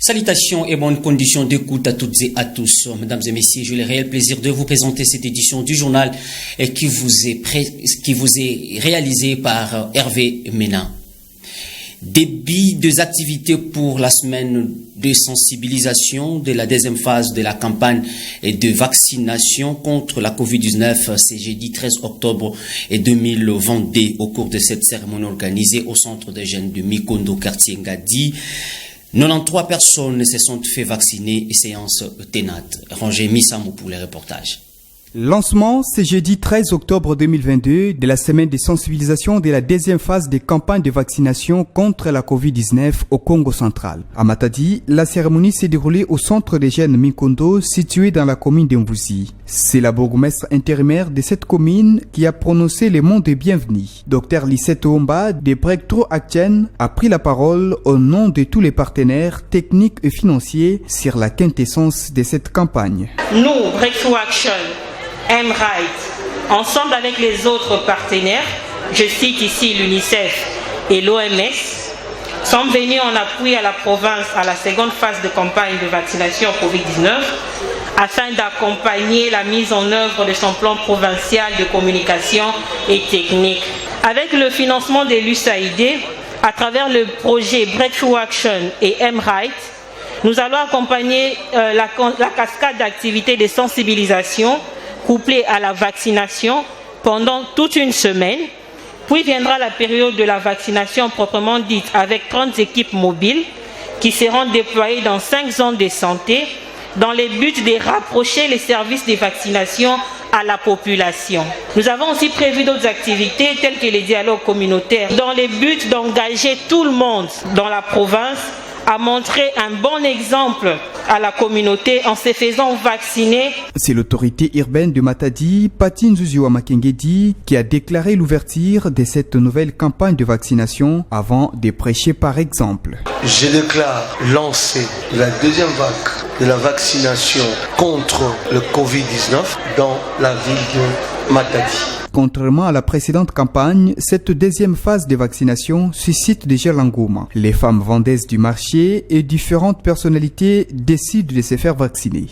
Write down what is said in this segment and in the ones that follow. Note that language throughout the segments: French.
Salutations et bonnes conditions d'écoute à toutes et à tous. Mesdames et messieurs, j'ai le réel plaisir de vous présenter cette édition du journal qui vous est réalisée par Hervé Ménin. Début des activités pour la semaine de sensibilisation de la deuxième phase de la campagne de vaccination contre la COVID-19, c'est jeudi 13 octobre 2022 au cours de cette cérémonie organisée au centre de jeunes de Mikondo, quartier Ngadi. 93 personnes se sont fait vacciner et séance tenante. Roger Missamou pour les reportages. Lancement ce jeudi 13 octobre 2022 de la semaine de sensibilisation de la deuxième phase des campagnes de vaccination contre la COVID-19 au Congo central. À Matadi, la cérémonie s'est déroulée au centre des jeunes Mikondo situé dans la commune d'Mvouzi. C'est la bourgmestre intérimaire de cette commune qui a prononcé les mots de bienvenue. Dr Lisette Omba de Breakthrough Action a pris la parole au nom de tous les partenaires techniques et financiers sur la quintessence de cette campagne. Nous, Breakthrough Action, MRight, ensemble avec les autres partenaires, je cite ici l'UNICEF et l'OMS, sommes venus en appui à la province à la seconde phase de campagne de vaccination Covid-19 afin d'accompagner la mise en œuvre de son plan provincial de communication et technique. Avec le financement de l'USAID, à travers le projet Breakthrough Action et MRight, nous allons accompagner la cascade d'activités de sensibilisation couplée à la vaccination pendant toute une semaine. Puis viendra la période de la vaccination proprement dite avec 30 équipes mobiles qui seront déployées dans 5 zones de santé dans le but de rapprocher les services de vaccination à la population. Nous avons aussi prévu d'autres activités telles que les dialogues communautaires dans le but d'engager tout le monde dans la province à montrer un bon exemple à la communauté en se faisant vacciner. C'est l'autorité urbaine de Matadi, Patine Zuziwa Makengedi, qui a déclaré l'ouverture de cette nouvelle campagne de vaccination avant de prêcher par exemple. Je déclare lancer la deuxième vague de la vaccination contre le Covid-19 dans la ville de Matadi. Contrairement à la précédente campagne, cette deuxième phase de vaccination suscite déjà l'engouement. Les femmes vendeuses du marché et différentes personnalités décident de se faire vacciner.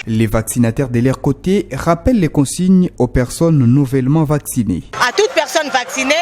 Les vaccinateurs de leur côté rappellent les consignes aux personnes nouvellement vaccinées. À toute personne vaccinée,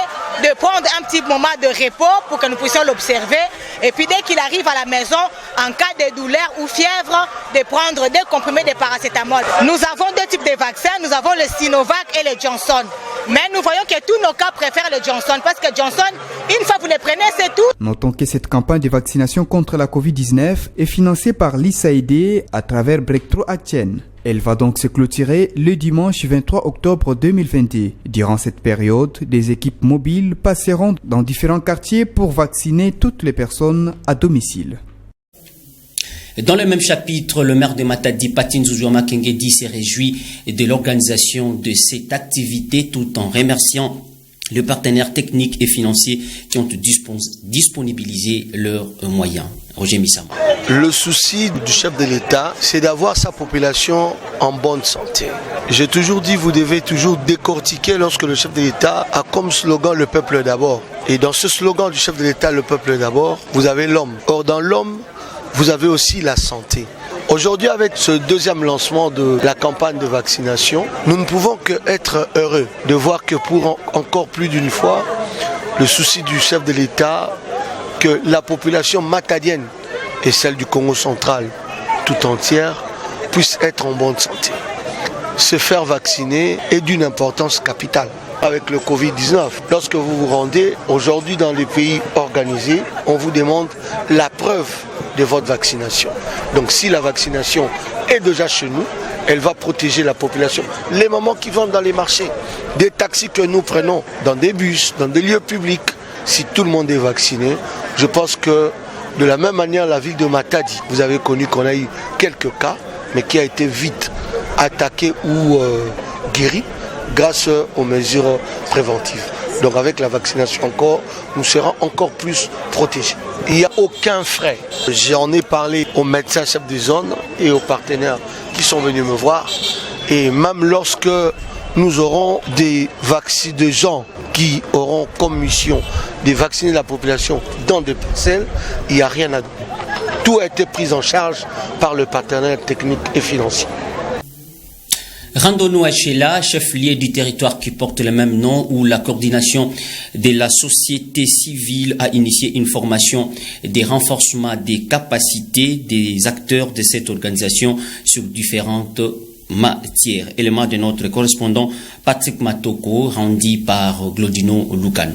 de prendre un petit moment de repos pour que nous puissions l'observer. Et puis dès qu'il arrive à la maison, en cas de douleur ou fièvre, de prendre 2 comprimés de paracétamol. Nous avons 2 types de vaccins, nous avons le Sinovac et le Johnson. Mais nous voyons que tous nos cas préfèrent le Johnson parce que Johnson, une fois que vous le prenez, c'est tout. Notons que cette campagne de vaccination contre la COVID-19 est financée par l'USAID à travers Breakthrough Action. Elle va donc se clôturer le dimanche 23 octobre 2022. Durant cette période, des équipes mobiles passeront dans différents quartiers pour vacciner toutes les personnes à domicile. Dans le même chapitre, le maire de Matadi, Patine Zuziwa Makengedi, s'est réjoui de l'organisation de cette activité tout en remerciant les partenaires techniques et financiers qui ont disponibilisé leurs moyens. Roger Missama. Le souci du chef de l'État, c'est d'avoir sa population en bonne santé. J'ai toujours dit, vous devez toujours décortiquer lorsque le chef de l'État a comme slogan le peuple d'abord. Et dans ce slogan du chef de l'État, le peuple d'abord, vous avez l'homme. Or, dans l'homme, vous avez aussi la santé. Aujourd'hui, avec ce deuxième lancement de la campagne de vaccination, nous ne pouvons qu'être heureux de voir que pour encore plus d'une fois, le souci du chef de l'État, que la population matadienne et celle du Congo central tout entière puisse être en bonne santé. Se faire vacciner est d'une importance capitale. Avec le Covid-19, lorsque vous vous rendez aujourd'hui dans les pays organisés, on vous demande la preuve de votre vaccination. Donc si la vaccination est déjà chez nous, elle va protéger la population. Les mamans qui vont dans les marchés, des taxis que nous prenons dans des bus, dans des lieux publics, si tout le monde est vacciné, je pense que de la même manière, la ville de Matadi, vous avez connu qu'on a eu quelques cas, mais qui a été vite attaqué ou guéri grâce aux mesures préventives. Donc avec la vaccination encore, nous serons encore plus protégés. Il n'y a aucun frais. J'en ai parlé aux médecins chefs de zone et aux partenaires qui sont venus me voir. Et même lorsque nous aurons des gens qui auront comme mission de vacciner la population dans des parcelles. Il n'y a rien à... Tout a été pris en charge par le partenaire technique et financier. Rendons-nous à Tchéla, chef-lieu du territoire qui porte le même nom, où la coordination de la société civile a initié une formation des renforcements des capacités des acteurs de cette organisation sur différentes matières. Élément de notre correspondant Patrick Matoko, rendu par Glodino Lucano.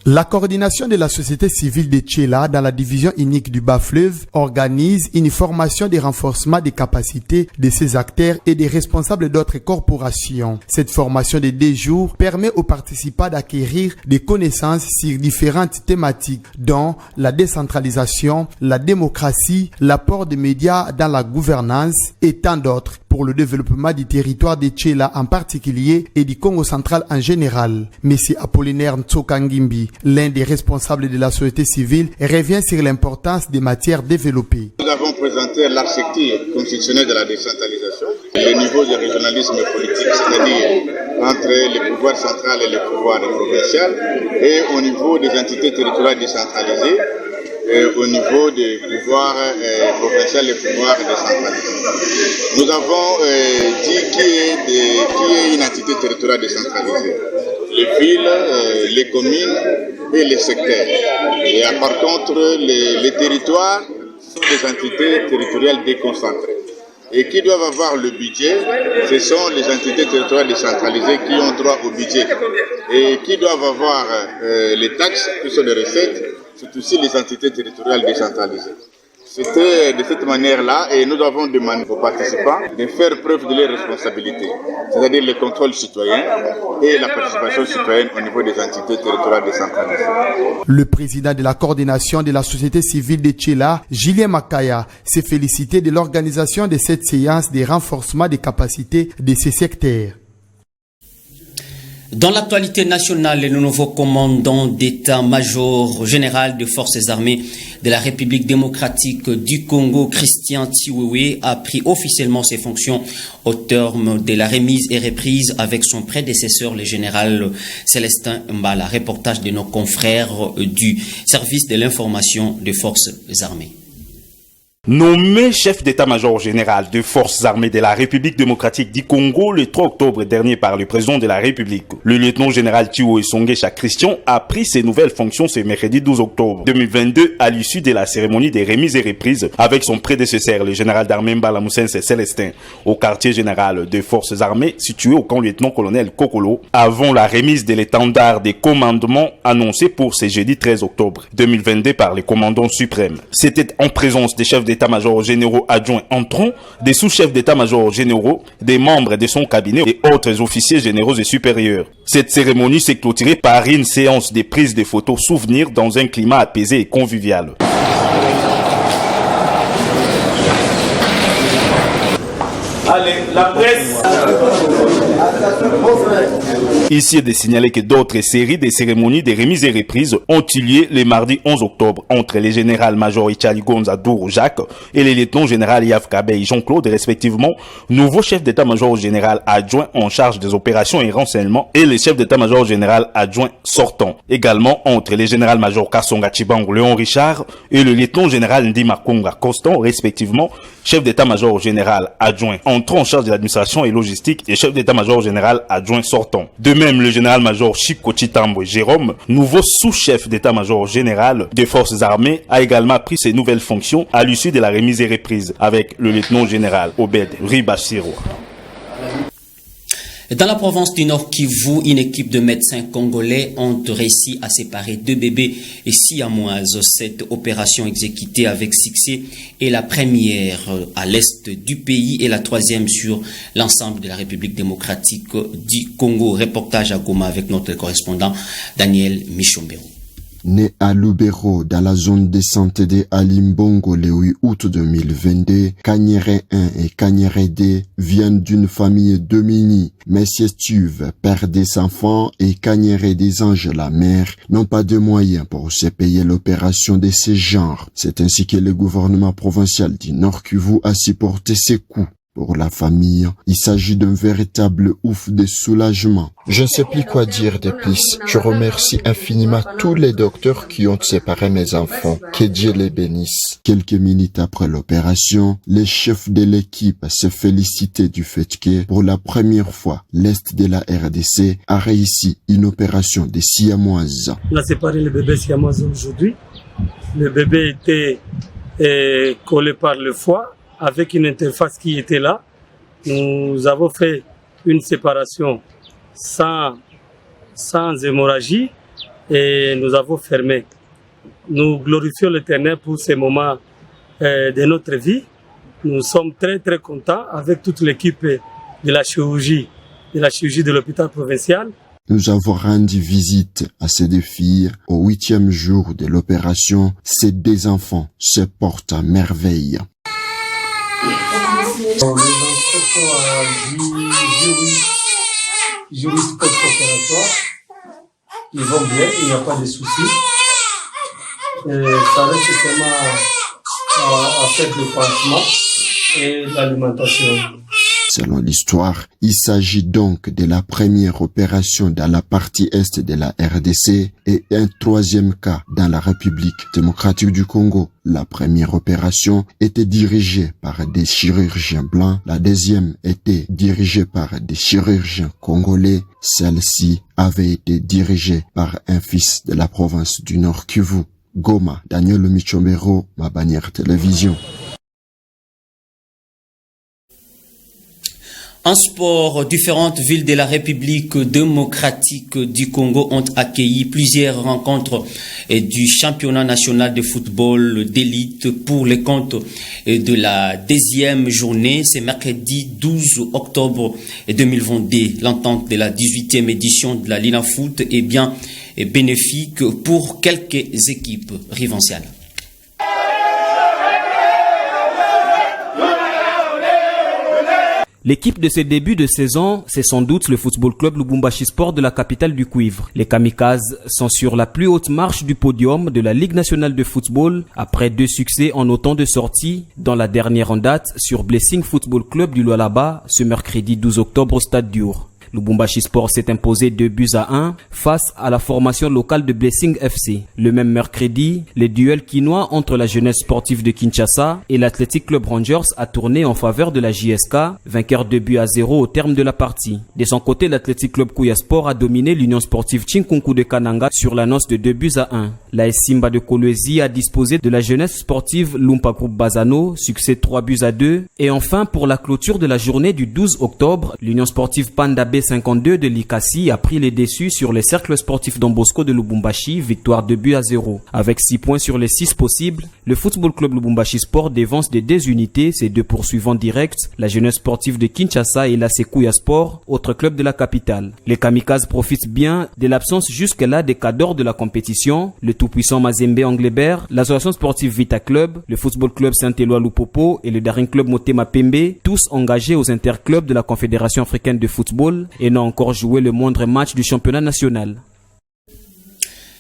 La coordination de la société civile de Tchéla dans la division unique du Bas-Fleuve organise une formation de renforcement des capacités de ses acteurs et des responsables d'autres corporations. Cette formation de 2 jours permet aux participants d'acquérir des connaissances sur différentes thématiques, dont la décentralisation, la démocratie, l'apport des médias dans la gouvernance et tant d'autres pour le développement du territoire de Tchéla en particulier et du Congo central en général. Monsieur Apollinaire Ntsokangimbi, l'un des responsables de la société civile, revient sur l'importance des matières développées. Nous avons présenté l'architecture constitutionnelle de la décentralisation, le niveau du régionalisme politique, c'est-à-dire entre les pouvoirs centraux et les pouvoirs provinciaux, et au niveau des entités territoriales décentralisées, au niveau des pouvoirs provinciaux et pouvoirs décentralisés. Nous avons dit qui est une entité territoriale décentralisée. Les villes, les communes et les secteurs. Et par contre, les territoires sont des entités territoriales déconcentrées. Et qui doivent avoir le budget, ce sont les entités territoriales décentralisées qui ont droit au budget. Et qui doivent avoir les taxes, qui sont les recettes, c'est aussi les entités territoriales décentralisées. C'était de cette manière-là, et nous avons demandé aux participants de faire preuve de leurs responsabilités, c'est-à-dire le contrôle citoyen et la participation citoyenne au niveau des entités territoriales décentralisées. Le président de la coordination de la société civile de Tchéla, Julien Makaya, s'est félicité de l'organisation de cette séance de renforcement des capacités de ces secteurs. Dans l'actualité nationale, le nouveau commandant d'état-major général des forces armées de la République démocratique du Congo, Christian Tsiwewe, a pris officiellement ses fonctions au terme de la remise et reprise avec son prédécesseur, le général Célestin Mbala. Reportage de nos confrères du service de l'information des forces armées. Nommé chef d'état-major général des forces armées de la République démocratique du Congo le 3 octobre dernier par le président de la République, le lieutenant-général Thiou Songesha Christian a pris ses nouvelles fonctions ce mercredi 12 octobre 2022 à l'issue de la cérémonie des remises et reprises avec son prédécesseur, le général d'armée Mbala Moussense Célestin, au quartier général des forces armées situé au camp lieutenant-colonel Kokolo, avant la remise de l'étendard des commandements annoncé pour ce jeudi 13 octobre 2022 par le commandant suprême. C'était en présence des chefs d'état-major généraux adjoints entrants, des sous-chefs d'état-major généraux, des membres de son cabinet et autres officiers généraux et supérieurs. Cette cérémonie s'est clôturée par une séance de prise de photos souvenirs dans un climat apaisé et convivial. Allez, la presse. Ici est de signaler que d'autres séries de cérémonies de remises et reprises ont eu lieu le mardi 11 octobre entre les général-major Ichali Gonza Dourou Jacques et les lieutenants-général Yav Kabey Jean-Claude, respectivement, nouveau chef d'état-major général adjoint en charge des opérations et renseignements, et les chefs d'état-major général adjoint sortant. Également entre les général-major Kassonga Chibango Léon Richard et le lieutenant-général Ndima Konga Constant, respectivement, chef d'état-major général adjoint entrant en charge de l'administration et logistique et chef d'état-major général adjoint sortant. De même, le général-major Chiko Chitambo Jérôme, nouveau sous-chef d'état-major général des forces armées, a également pris ses nouvelles fonctions à l'issue de la remise et reprise avec le lieutenant-général Obed Ribachiro. Dans la province du Nord Kivu, une équipe de médecins congolais ont réussi à séparer 2 bébés et siamoises. Cette opération exécutée avec succès est la première à l'est du pays et la 3e sur l'ensemble de la République démocratique du Congo. Reportage à Goma avec notre correspondant Daniel Michombero. Né à Lubero, dans la zone de santé de Alimbongo le 8 août 2022, Kanyere 1 et Kanyere 2 viennent d'une famille dominie. Messieurs Stuve, père des enfants, et Kanyere des Anges, la mère, n'ont pas de moyens pour se payer l'opération de ce genre. C'est ainsi que le gouvernement provincial du Nord Kivu a supporté ses coûts. Pour la famille, il s'agit d'un véritable ouf de soulagement. Je ne sais plus quoi dire de plus. Je remercie infiniment tous les docteurs qui ont séparé mes enfants. Que Dieu les bénisse. Quelques minutes après l'opération, les chefs de l'équipe se félicitaient du fait que, pour la première fois, l'Est de la RDC a réussi une opération de siamoise. On a séparé le bébé siamoise aujourd'hui. Le bébé était collé par le foie avec une interface qui était là. Nous avons fait une séparation sans hémorragie et nous avons fermé. Nous glorifions l'Éternel pour ces moments de notre vie. Nous sommes très très contents avec toute l'équipe de la chirurgie de l'hôpital provincial. Nous avons rendu visite à ces deux filles au 8e jour de l'opération. Ces deux enfants se portent à merveille. Les enfants sont juristes post-opératoire. Ils vont bien, il n'y a pas de soucis. Ça reste seulement à faire le pansement et l'alimentation. Selon l'histoire, il s'agit donc de la première opération dans la partie est de la RDC et un troisième cas dans la République démocratique du Congo. La première opération était dirigée par des chirurgiens blancs, la deuxième était dirigée par des chirurgiens congolais, celle-ci avait été dirigée par un fils de la province du Nord Kivu. Goma, Daniel Michombero, ma bannière télévision. En sport, différentes villes de la République démocratique du Congo ont accueilli plusieurs rencontres du championnat national de football d'élite pour les comptes de la 10e journée. C'est mercredi 12 octobre 2022. L'entente de la 18e édition de la Lina Foot est bien bénéfique pour quelques équipes rivanciales. L'équipe de ce début de saison, c'est sans doute le Football Club Lubumbashi Sport de la capitale du cuivre. Les Kamikazes sont sur la plus haute marche du podium de la Ligue nationale de football après 2 succès en autant de sorties, dans la dernière en date sur Blessing Football Club du Lualaba ce mercredi 12 octobre au Stade Dior. Lubumbashi Sport s'est imposé 2-1 face à la formation locale de Blessing FC. Le même mercredi, le duel quinois entre la jeunesse sportive de Kinshasa et l'Athletic Club Rangers a tourné en faveur de la JSK, vainqueur 2-0 au terme de la partie. De son côté, l'Athletic Club Kouya Sport a dominé l'Union sportive Chinkunku de Kananga sur l'annonce de 2-1. La Simba de Kolwezi a disposé de la jeunesse sportive Lumpa Group Bazano, succès 3-2. Et enfin, pour la clôture de la journée du 12 octobre, l'Union sportive Panda B52 de Likasi a pris les déçus sur les cercles sportifs Don Bosco de Lubumbashi, victoire 2-0. Avec 6 points sur les 6 possibles, le Football Club Lubumbashi Sport dévance de 2 unités ses 2 poursuivants directs, la jeunesse sportive de Kinshasa et la Sekouya Sport, autre club de la capitale. Les Kamikazes profitent bien de l'absence jusque-là des cadors de la compétition, le tout-puissant Mazembe Anglebert, l'association sportive Vita Club, le Football Club Saint-Éloi Lupopo et le Daring Club Motema Pembe, tous engagés aux interclubs de la Confédération africaine de football et n'ont encore joué le moindre match du championnat national.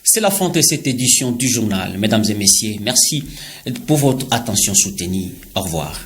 C'est la fin de cette édition du journal. Mesdames et messieurs, merci pour votre attention soutenue. Au revoir.